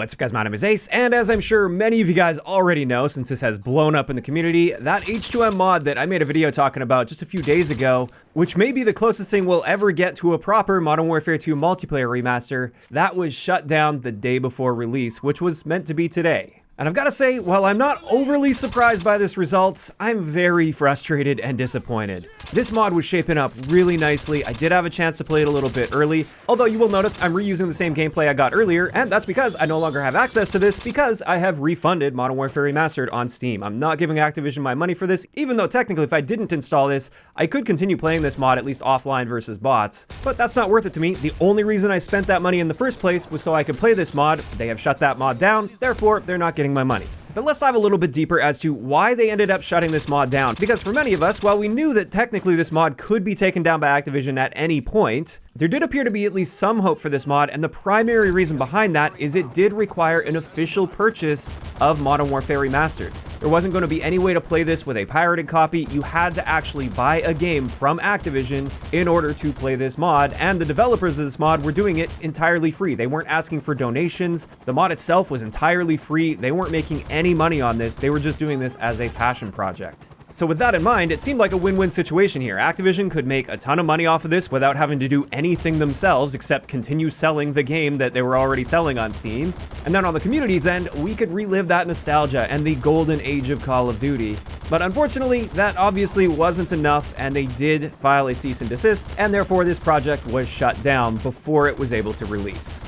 What's up guys, my name is Ace, and as I'm sure many of you guys already know since this has blown up in the community, that H2M mod that I made a video talking about just a few days ago, which may be the closest thing we'll ever get to a proper Modern Warfare 2 multiplayer remaster, that was shut down the day before release, which was meant to be today. And I've got to say, while I'm not overly surprised by this result, I'm very frustrated and disappointed. This mod was shaping up really nicely. I did have a chance to play it a little bit early, although you will notice I'm reusing the same gameplay I got earlier, and that's because I no longer have access to this because I have refunded Modern Warfare Remastered on Steam. I'm not giving Activision my money for this, even though technically if I didn't install this, I could continue playing this mod at least offline versus bots, but that's not worth it to me. The only reason I spent that money in the first place was so I could play this mod. They have shut that mod down, therefore they're not getting my money. But let's dive a little bit deeper as to why they ended up shutting this mod down, because for many of us, while we knew that technically this mod could be taken down by Activision at any point, there did appear to be at least some hope for this mod, and the primary reason behind that is it did require an official purchase of Modern Warfare Remastered. There wasn't going to be any way to play this with a pirated copy. You had to actually buy a game from Activision in order to play this mod, and the developers of this mod were doing it entirely free. They weren't asking for donations. The mod itself was entirely free. They weren't making any money on this. They were just doing this as a passion project. So with that in mind, it seemed like a win-win situation here. Activision could make a ton of money off of this without having to do anything themselves except continue selling the game that they were already selling on Steam. And then on the community's end, we could relive that nostalgia and the golden age of Call of Duty. But unfortunately, that obviously wasn't enough, and they did file a cease and desist, and therefore this project was shut down before it was able to release.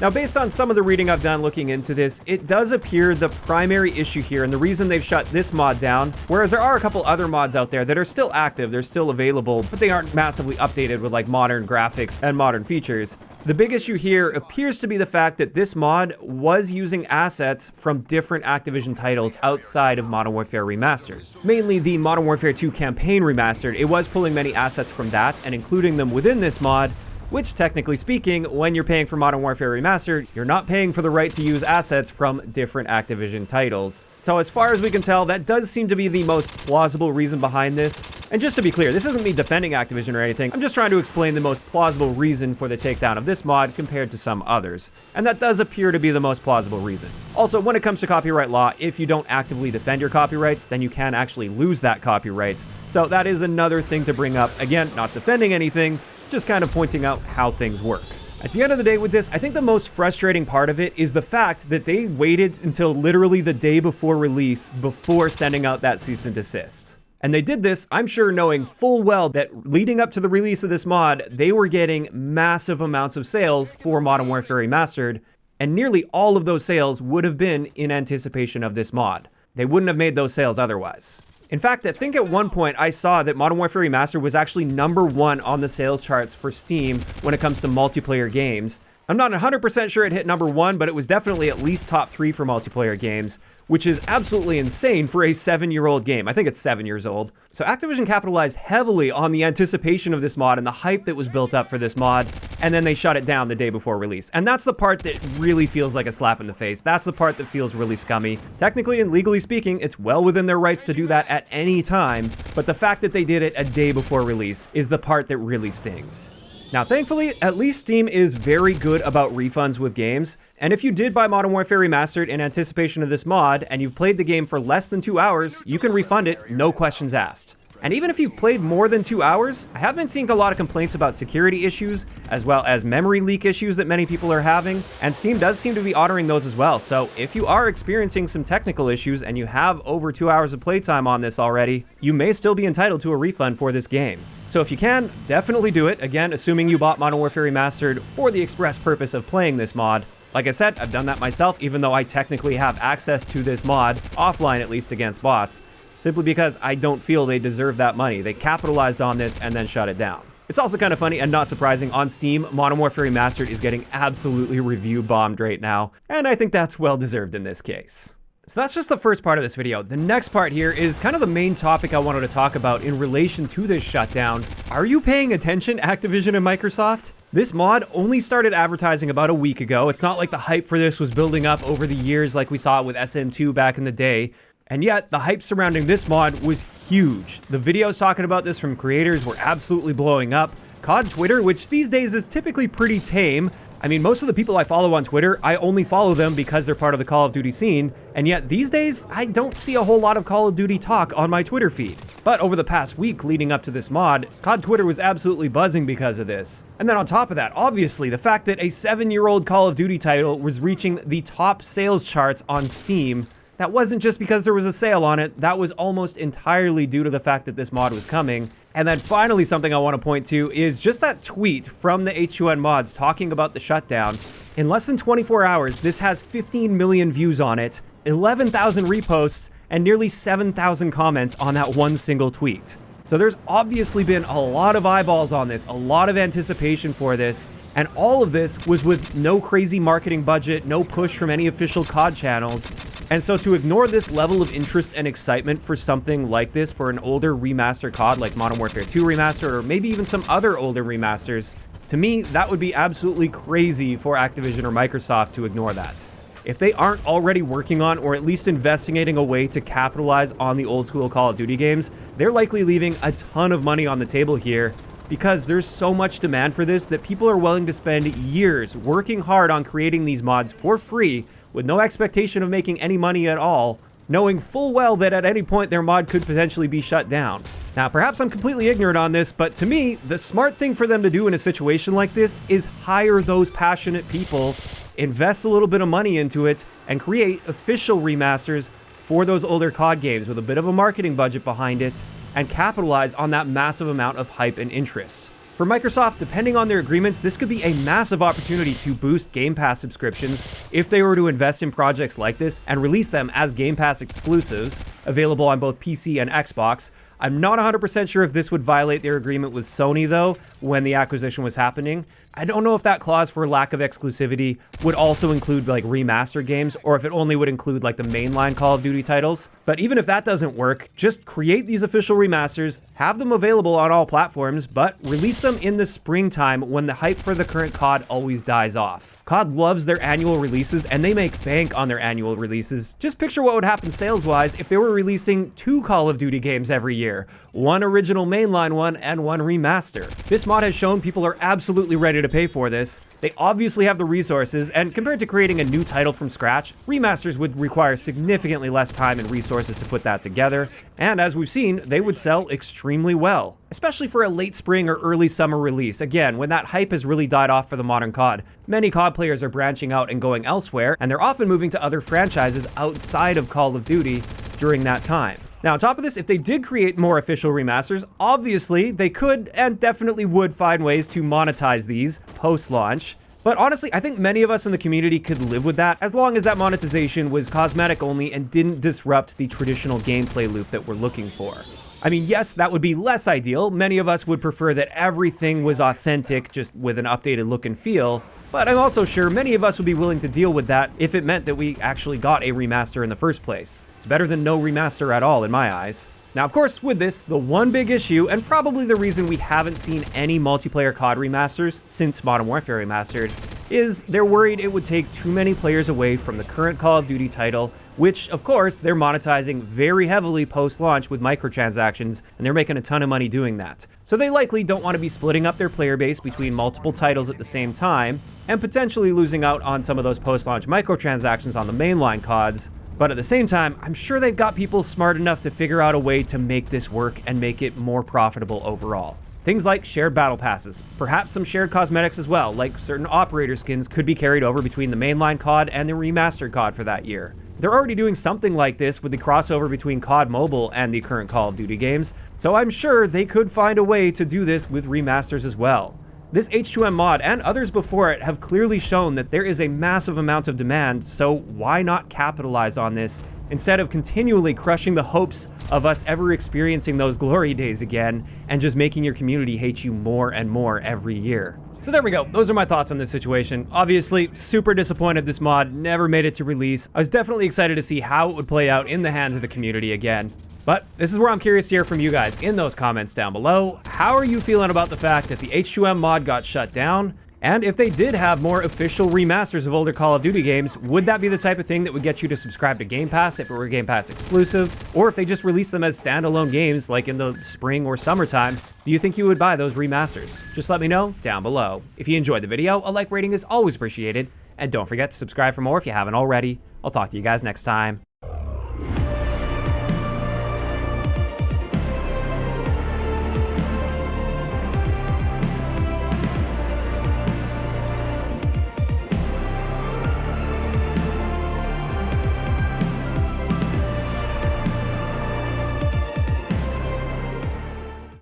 Now, based on some of the reading I've done looking into this, it does appear the primary issue here and the reason they've shut this mod down, whereas there are a couple other mods out there that are still active, they're still available, but they aren't massively updated with like modern graphics and modern features. The big issue here appears to be the fact that this mod was using assets from different Activision titles outside of Modern Warfare Remastered. Mainly the Modern Warfare 2 campaign remastered, it was pulling many assets from that and including them within this mod, which technically speaking, when you're paying for Modern Warfare Remastered, you're not paying for the right to use assets from different Activision titles. So as far as we can tell, that does seem to be the most plausible reason behind this. And just to be clear, this isn't me defending Activision or anything, I'm just trying to explain the most plausible reason for the takedown of this mod compared to some others. And that does appear to be the most plausible reason. Also, when it comes to copyright law, if you don't actively defend your copyrights, then you can actually lose that copyright. So that is another thing to bring up. Again, not defending anything, just kind of pointing out how things work. At the end of the day with this, I think the most frustrating part of it is the fact that they waited until literally the day before release before sending out that cease and desist. And they did this, I'm sure, knowing full well that leading up to the release of this mod, they were getting massive amounts of sales for Modern Warfare Remastered, and nearly all of those sales would have been in anticipation of this mod. They wouldn't have made those sales otherwise. In fact, I think at one point I saw that Modern Warfare Remastered was actually #1 on the sales charts for Steam when it comes to multiplayer games. I'm not 100% sure it hit #1, but it was definitely at least top 3 for multiplayer games, which is absolutely insane for a 7-year-old game. I think it's 7 years old. So Activision capitalized heavily on the anticipation of this mod and the hype that was built up for this mod, and then they shut it down the day before release. And that's the part that really feels like a slap in the face. That's the part that feels really scummy. Technically and legally speaking, it's well within their rights to do that at any time, but the fact that they did it a day before release is the part that really stings. Now, thankfully, at least Steam is very good about refunds with games, and if you did buy Modern Warfare Remastered in anticipation of this mod, and you've played the game for less than 2 hours, you can refund it, no questions asked. And even if you've played more than 2 hours, I have been seeing a lot of complaints about security issues, as well as memory leak issues that many people are having, and Steam does seem to be honoring those as well. So if you are experiencing some technical issues and you have over 2 hours of playtime on this already, you may still be entitled to a refund for this game. So if you can, definitely do it. Again, assuming you bought Modern Warfare Remastered for the express purpose of playing this mod. Like I said, I've done that myself, even though I technically have access to this mod, offline at least against bots, simply because I don't feel they deserve that money. They capitalized on this and then shut it down. It's also kind of funny and not surprising, on Steam, Modern Warfare Remastered is getting absolutely review bombed right now, and I think that's well deserved in this case. So that's just the first part of this video. The next part here is kind of the main topic I wanted to talk about in relation to this shutdown. Are you paying attention, Activision and Microsoft? This mod only started advertising about a week ago. It's not like the hype for this was building up over the years like we saw with SM2 back in the day. And yet, the hype surrounding this mod was huge. The videos talking about this from creators were absolutely blowing up. COD Twitter, which these days is typically pretty tame. I mean, most of the people I follow on Twitter, I only follow them because they're part of the Call of Duty scene, and yet these days, I don't see a whole lot of Call of Duty talk on my Twitter feed. But over the past week leading up to this mod, COD Twitter was absolutely buzzing because of this. And then on top of that, obviously, the fact that a 7-year-old Call of Duty title was reaching the top sales charts on Steam, that wasn't just because there was a sale on it, that was almost entirely due to the fact that this mod was coming. And then finally, something I want to point to is just that tweet from the H2M mods talking about the shutdown. In less than 24 hours, this has 15 million views on it, 11,000 reposts, and nearly 7,000 comments on that one single tweet. So there's obviously been a lot of eyeballs on this, a lot of anticipation for this, and all of this was with no crazy marketing budget, no push from any official COD channels. And so to ignore this level of interest and excitement for something like this, for an older remaster COD like Modern Warfare 2 Remastered, or maybe even some other older remasters, to me, that would be absolutely crazy for Activision or Microsoft to ignore that. If they aren't already working on, or at least investigating a way to capitalize on the old school Call of Duty games, they're likely leaving a ton of money on the table here, because there's so much demand for this that people are willing to spend years working hard on creating these mods for free with no expectation of making any money at all, knowing full well that at any point their mod could potentially be shut down. Now, perhaps I'm completely ignorant on this, but to me, the smart thing for them to do in a situation like this is hire those passionate people, invest a little bit of money into it, and create official remasters for those older COD games with a bit of a marketing budget behind it, and capitalize on that massive amount of hype and interest. For Microsoft, depending on their agreements, this could be a massive opportunity to boost Game Pass subscriptions if they were to invest in projects like this and release them as Game Pass exclusives, available on both PC and Xbox. I'm not 100% sure if this would violate their agreement with Sony, though, when the acquisition was happening. I don't know if that clause for lack of exclusivity would also include like remaster games, or if it only would include like the mainline Call of Duty titles. But even if that doesn't work, just create these official remasters, have them available on all platforms, but release them in the springtime when the hype for the current COD always dies off. COD loves their annual releases, and they make bank on their annual releases. Just picture what would happen sales-wise if they were releasing 2 Call of Duty games every year. One original mainline one and one remaster. This mod has shown people are absolutely ready to pay for this. They obviously have the resources, and compared to creating a new title from scratch, remasters would require significantly less time and resources to put that together, and as we've seen, they would sell extremely well, especially for a late spring or early summer release. Again, when that hype has really died off for the modern COD, many COD players are branching out and going elsewhere, and they're often moving to other franchises outside of Call of Duty during that time. Now, on top of this, if they did create more official remasters, obviously they could and definitely would find ways to monetize these post-launch. But honestly, I think many of us in the community could live with that as long as that monetization was cosmetic only and didn't disrupt the traditional gameplay loop that we're looking for. I mean, yes, that would be less ideal. Many of us would prefer that everything was authentic, just with an updated look and feel. But I'm also sure many of us would be willing to deal with that if it meant that we actually got a remaster in the first place. It's better than no remaster at all in my eyes. Now, of course, with this, the one big issue, and probably the reason we haven't seen any multiplayer COD remasters since Modern Warfare Remastered, is they're worried it would take too many players away from the current Call of Duty title, which, of course, they're monetizing very heavily post-launch with microtransactions, and they're making a ton of money doing that. So they likely don't want to be splitting up their player base between multiple titles at the same time, and potentially losing out on some of those post-launch microtransactions on the mainline CODs. But at the same time, I'm sure they've got people smart enough to figure out a way to make this work and make it more profitable overall. Things like shared battle passes, perhaps some shared cosmetics as well, like certain operator skins could be carried over between the mainline COD and the remastered COD for that year. They're already doing something like this with the crossover between COD Mobile and the current Call of Duty games, so I'm sure they could find a way to do this with remasters as well. This H2M mod and others before it have clearly shown that there is a massive amount of demand, so why not capitalize on this instead of continually crushing the hopes of us ever experiencing those glory days again and just making your community hate you more and more every year. So there we go. Those are my thoughts on this situation. Obviously, super disappointed this mod never made it to release. I was definitely excited to see how it would play out in the hands of the community again. But this is where I'm curious to hear from you guys in those comments down below. How are you feeling about the fact that the H2M mod got shut down? And if they did have more official remasters of older Call of Duty games, would that be the type of thing that would get you to subscribe to Game Pass if it were Game Pass exclusive? Or if they just released them as standalone games like in the spring or summertime, do you think you would buy those remasters? Just let me know down below. If you enjoyed the video, a like rating is always appreciated. And don't forget to subscribe for more if you haven't already. I'll talk to you guys next time.